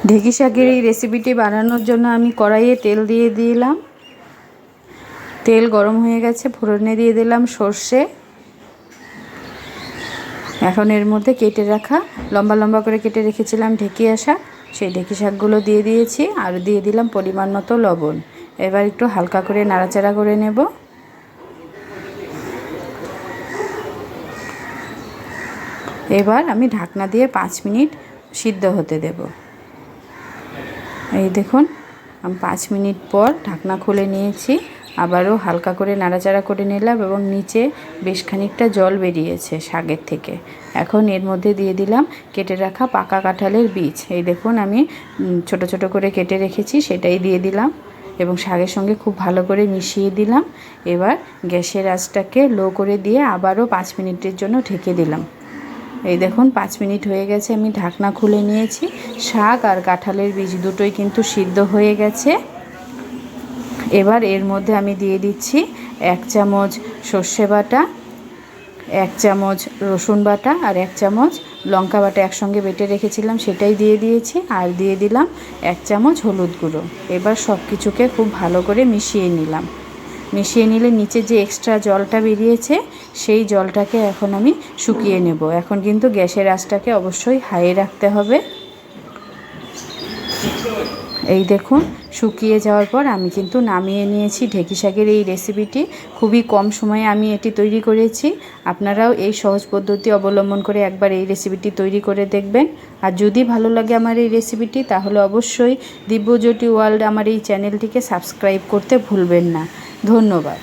ঢেঁকি শাকের এই রেসিপিটি বানানোর জন্য আমি কড়াইয়ে তেল দিয়ে দিলাম। তেল গরম হয়ে গেছে, ফোড়নে দিয়ে দিলাম সর্ষে। এখন এর মধ্যে কেটে রাখা লম্বা লম্বা করে কেটে রেখেছিলাম ঢেঁকি শাক, সেই ঢেঁকি শাকগুলো দিয়ে দিয়েছি আর দিয়ে দিলাম পরিমাণ মতো লবণ। এবার একটু হালকা করে নাড়াচাড়া করে নেব। এবার আমি ঢাকনা দিয়ে 5 মিনিট সিদ্ধ হতে দেব। এই দেখুন, আমি 5 মিনিট পর ঢাকনা খুলে নিয়েছি, আবারও হালকা করে নাড়াচাড়া করে নিলাম এবং নিচে বেশ খানিকটা জল বেরিয়েছে শাকের থেকে। এখন এর মধ্যে দিয়ে দিলাম কেটে রাখা পাকা কাঁঠালের বীজ। এই দেখুন, আমি ছোট ছোট করে কেটে রেখেছি, সেটাই দিয়ে দিলাম এবং শাকের সঙ্গে খুব ভালো করে মিশিয়ে দিলাম। এবার গ্যাসের আঁচটাকে লো করে দিয়ে আবারও 5 মিনিটের জন্য ঢেকে দিলাম। এই দেখুন 5 মিনিট হয়ে গেছে, আমি ঢাকনা খুলে নিয়েছি। শাক আর কাঁঠালের বীজ দুটোই কিন্তু সিদ্ধ হয়ে গেছে। এবার এর মধ্যে আমি দিয়ে দিচ্ছি 1 চামচ সর্ষে বাটা, 1 চামচ রসুন বাটা আর 1 চামচ লঙ্কা বাটা একসঙ্গে বেটে রেখেছিলাম, সেটাই দিয়ে দিয়েছি। আর দিয়ে দিলাম 1 চামচ হলুদ গুঁড়ো। এবার সব কিছুকে খুব ভালো করে মিশিয়ে নিলাম। মিশিয়ে নিলে নিচে যে এক্সট্রা জলটা বেরিয়েছে সেই জলটাকে এখন আমি শুকিয়ে নেব। এখন কিন্তু গ্যাসের আঁচটাকে অবশ্যই হাইয়ে রাখতে হবে। এই দেখুন, শুকিয়ে যাওয়ার পর আমি কিন্তু নামিয়ে নিয়েছি ঢেঁকি শাকের এই রেসিপিটি। খুবই কম সময়ে আমি এটি তৈরি করেছি। আপনারাও এই সহজ পদ্ধতি অবলম্বন করে একবার এই রেসিপিটি তৈরি করে দেখবেন। আর যদি ভালো লাগে আমার এই রেসিপিটি, তাহলে অবশ্যই দিব্যজ্যোতি ওয়ার্ল্ড আমার এই চ্যানেলটিকে সাবস্ক্রাইব করতে ভুলবেন না। ধন্যবাদ।